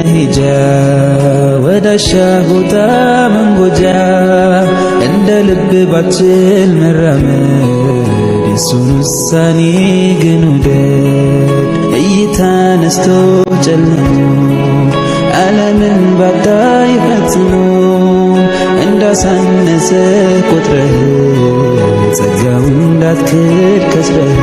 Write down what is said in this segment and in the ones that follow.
መሄጃ ወዳሻ ቦታ መንጎጃ እንደ ልብ ባችል መራመድ የሱን ውሳኔ ግን ውደድ። እይታ ነስቶ ጨልሞ ዓለምን ባታይ ፈጽሞ እንዳሳነሰ ቁጥረህ ጸጋውን እንዳትክድ ከስረህ።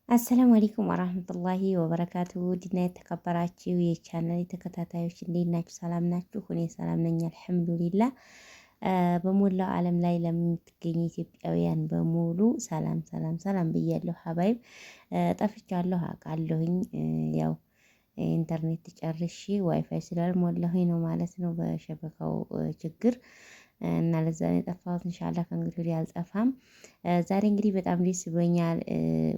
አሰላሙ አለይኩም ወራህመቱላሂ ወበረካቱ። ዲና የተከበራችሁ የቻናል ተከታታዮች እንዴት ናችሁ? ሰላም ናችሁ? እኔ ሰላም ነኝ አልሐምዱሊላህ። በሞላው ዓለም ላይ ለምትገኙ ኢትዮጵያውያን በሙሉ ሰላም ሰላም ሰላም ብያለሁ። ሀባይብ ጠፍቻለሁ አውቃለሁኝ። ያው ኢንተርኔት ጨርሼ ዋይፋይ ስላልሞላሁኝ ነው ማለት ነው በሸበካው ችግር እና ለዛ ነው የጠፋሁት። ኢንሻአላህ ከእንግዲህ ወዲህ አልጠፋም። ዛሬ እንግዲህ በጣም ደስ ብሎኛል።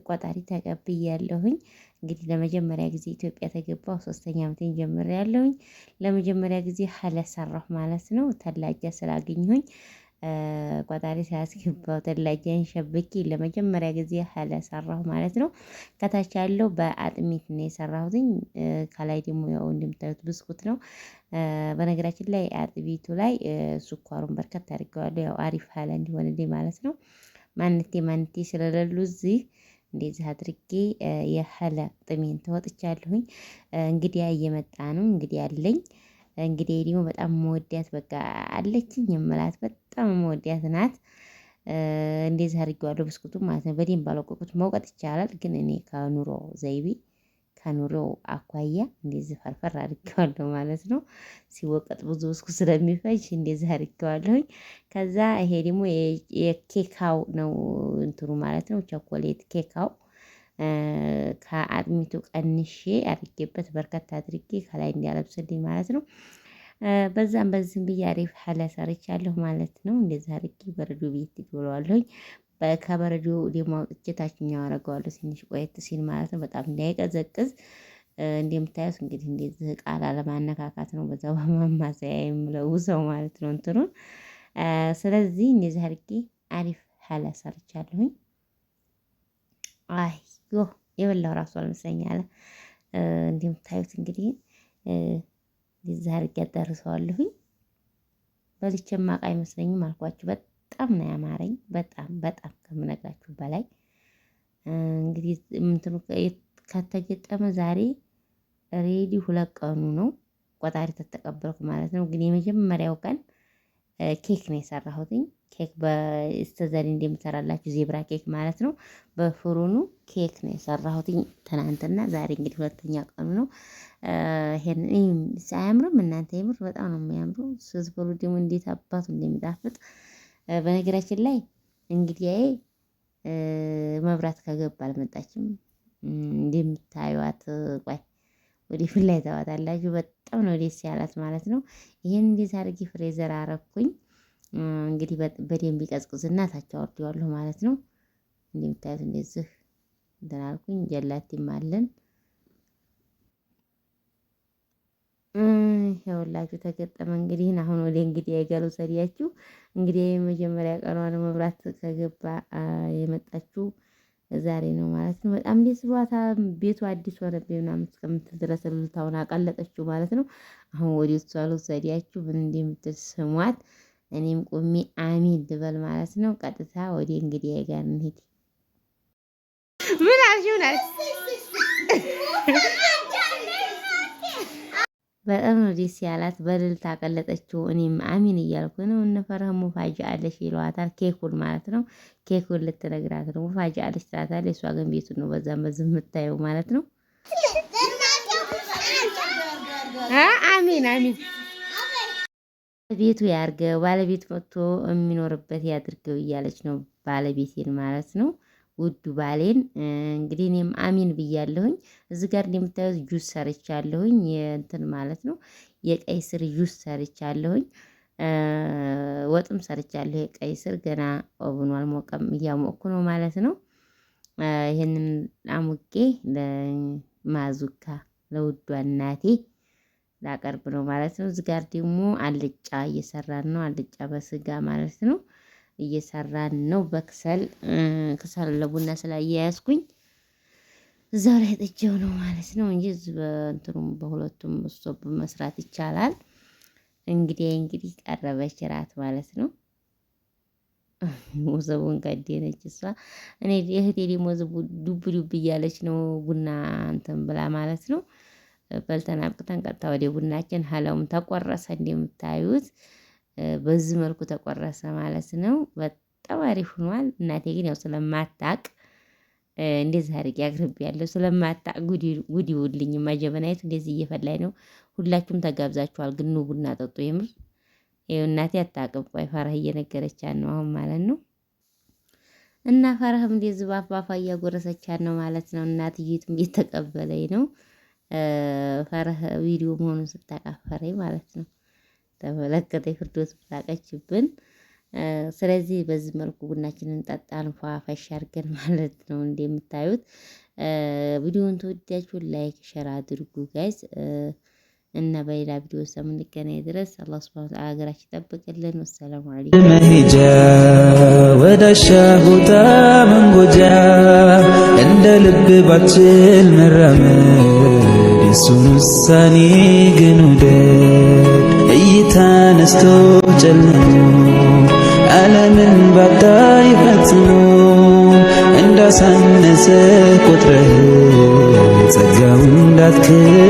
ቆጣሪ ተቀብያለሁኝ። እንግዲህ ለመጀመሪያ ጊዜ ኢትዮጵያ ተገባሁ 3ኛ ዓመቴን ጀምሬያለሁኝ። ለመጀመሪያ ጊዜ ሀለ ሰራሁ ማለት ነው። ተላጃ ስላገኘሁኝ ቆጣሪ ሳያስገባው ተላጃን ሸብኬ ለመጀመሪያ ጊዜ ሀለ ሰራሁ ማለት ነው። ከታች ያለው በአጥሚት ነው የሰራሁትኝ። ከላይ ደግሞ ያው እንደምታዩት ብስኩት ነው። በነገራችን ላይ አጥቢቱ ላይ ስኳሩን በርከት አድርገዋለሁ። ያው አሪፍ ሀለ እንዲሆንልኝ ማለት ነው። ማንቴ ስለሌሉ እዚህ እንደዚህ አድርጌ የሀለ ጥሜን ተወጥቻለሁኝ። እንግዲህ እየመጣ ነው እንግዲህ አለኝ። እንግዲህ ደግሞ በጣም መወዲያት በቃ አለችኝ የምላት በጣም መወዲያት ናት። እንደዚህ አድርጌዋለሁ ብስኩቱን ማለት ነው። በደንብ ባለቆቁት መውቀጥ ይቻላል፣ ግን እኔ ከኑሮ ዘይቤ ከኑሮ አኳያ እንደዚህ ፈርፈር አድርጌዋለሁ ማለት ነው። ሲወቀጥ ብዙ ብስኩት ስለሚፈጅ እንደዚህ አድርጌዋለሁኝ። ከዛ ይሄ ደግሞ የኬካው ነው እንትኑ ማለት ነው። ቸኮሌት ኬካው ከአጥሚቱ ቀንሼ አድርጌበት በርከት አድርጌ ከላይ እንዲያለብስልኝ ማለት ነው። በዚህም ብዬ አሪፍ ሀለ ሰርቻለሁ ማለት ነው። እንደዚህ አድርጌ በረዶ ቤት ይውለዋለሁኝ። ከበረዶ ደግሞ አውጥቼ ታችኛው አደርገዋለሁ ትንሽ ቆየት ሲል ማለት ነው። በጣም እንዳይቀዘቅዝ እንደምታዩት እንግዲህ እንደዚህ እቃ ላለማነካካት ነው በዛው በማማሰያ የምለውሰው ማለት ነው እንትኑን። ስለዚህ እንደዚህ አድርጌ አሪፍ ሀለ ሰርቻለሁኝ። አይ የበላው ራሱ አልመሰለኝ አለ። እንደምታዩት እንግዲህ እንደዚህ አድርጌ አዳርሰዋለሁኝ። በልቼም ማውቅ አይመስለኝም አልኳችሁ። በጣም ነው ያማረኝ። በጣም ከምነግራችሁ በላይ እንግዲህ እንትኑ ከተገጠመ ዛሬ ሬዲ 2 ቀኑ ነው ቆጣሪ ተተቀበልኩ ማለት ነው። ግን የመጀመሪያው ቀን ኬክ ነው የሰራሁትኝ። ኬክ በስተዛሬ እንደምሰራላችሁ ዜብራ ኬክ ማለት ነው። በፍሩኑ ኬክ ነው የሰራሁትኝ ትናንትና። ዛሬ እንግዲህ 2ኛ ቀኑ ነው። ይሄን አያምርም? እናንተ የምር በጣም ነው የሚያምረው። ስትበሉ ደግሞ እንዴት አባቱ እንደሚጣፍጥ በነገራችን ላይ እንግዲህ መብራት ከገባ አልመጣችም እንደምታዩት። ቆይ ወዲህ ላይ ታዋታላችሁ። በጣም ነው ደስ ያላት ማለት ነው። ይሄን እንዴት አድርጌ ፍሬዘር አረኩኝ። እንግዲህ በደንብ ይቀዝቅዝና ታች አወርደዋለሁ ማለት ነው። እንደምታዩት እንደዚህ እንትን አልኩኝ። ጀላቲም አለን ይኸውላችሁ ተገጠመ። እንግዲህ አሁን ወደ እንግዲህ የገሉ ሰሪያችሁ እንግዲህ የመጀመሪያ ቀኗን መብራት ከገባ የመጣችሁ ዛሬ ነው ማለት ነው። በጣም ደስ ብሏታል። ቤቱ አዲስ ሆነብኝ ምናምን እስከምትል ድረስ ልታውን አቀለጠችው ማለት ነው። አሁን ወደ እሷ ልውሰዳችሁ ምን እንደምትል ስሟት። እኔም ቆሜ አሚን ልበል ማለት ነው። ቀጥታ ወደ እንግዲህ ጋር እንሂድ። ምን አልሽውናል? በጣም ነው ደስ ያላት። በልልታ አቀለጠችው። እኔም አሚን እያልኩ ነው። እነፈረህ ሙፋጃ አለሽ ይለዋታል። ኬኩን ማለት ነው። ኬኩን ልትነግራት ነው። ሙፋጃ አለሽ ትላታለች። እሷ ግን ቤቱን ነው በዛም በዚህ የምታየው ማለት ነው። አሚን ቤቱ ያርገው፣ ባለቤት መጥቶ የሚኖርበት ያድርገው እያለች ነው ባለቤቴን ማለት ነው። ውዱ ባሌን እንግዲህ እኔም አሚን ብያለሁኝ። እዚህ ጋር እንደምታዩት ጁስ ሰርቻለሁኝ። የእንትን ማለት ነው የቀይ ስር ጁስ ሰርቻለሁኝ። ወጥም ሰርቻለሁ። የቀይ ስር ገና ኦቭኑ አልሞቀም፣ እያሞቅኩ ነው ማለት ነው። ይሄንን አሙቄ ለማዙካ ለውዷ እናቴ ላቀርብ ነው ማለት ነው። እዚህ ጋር ደግሞ አልጫ እየሰራን ነው። አልጫ በስጋ ማለት ነው እየሰራን ነው። በክሰል ክሰል ለቡና ስላያያዝኩኝ እዛው ላይ ጥጄው ነው ማለት ነው እንጂ በእንትኑም በሁለቱም ስቶፕ መስራት ይቻላል። እንግዲህ ቀረበች እራት ማለት ነው። ሞሰቡን ቀደነች እሷ። እኔ እህቴ ደግሞ ዱብ ዱብ እያለች ነው ቡና እንትን ብላ ማለት ነው። በልተን አብቅተን ቀጥታ ወደ ቡናችን ሀላውም ተቆረሰ እንደምታዩት በዚህ መልኩ ተቆረሰ ማለት ነው። በጣም አሪፍ ሆኗል። እናቴ ግን ያው ስለማታቅ እንደዚህ አድርጌ አቅርቤያለሁ። ስለማታቅ ጉድ ይውልኝ ማጀበናይቱ እንደዚህ እየፈላኝ ነው። ሁላችሁም ተጋብዛችኋል። ግን ኑ ቡና ጠጡ። የምር ይኸው እናቴ አታውቅም። ቆይ ፈረህ እየነገረቻት ነው አሁን ማለት ነው። እና ፈረህም እንደዚህ ባፋፋ እያጎረሰቻት ነው ማለት ነው። እናትዬቱም እየተቀበለኝ ነው። ፈረህ ቪዲዮ መሆኑን ስታቃፈረኝ ማለት ነው። ተመለከተኝ ፍርዶስ ብታቀችብን። ስለዚህ በዚህ መልኩ ቡናችንን ጠጣን ፏፈሽ አድርገን ማለት ነው። እንደምታዩት ቪዲዮውን ተወዳችሁ ላይክ ሼር አድርጉ ጋይስ። እና በሌላ ቪዲዮ እስከምንገናኝ ድረስ አላህ ሱብሃነሁ ወተዓላ ሀገራችን ይጠብቅልን። ወሰላሙ አለይኩም። መሄጃ ወዳሻ ቦታ መንጎጃ እንደ ልብ ባችል መራመድ የሱን ውሳኔ ግን ውደድ። እይታ ነስቶ ጨልሞ ዓለምን ባታይ ፈጽሞ እንዳሳነሰ ቆጥረህ ጸጋውን እንዳትክድ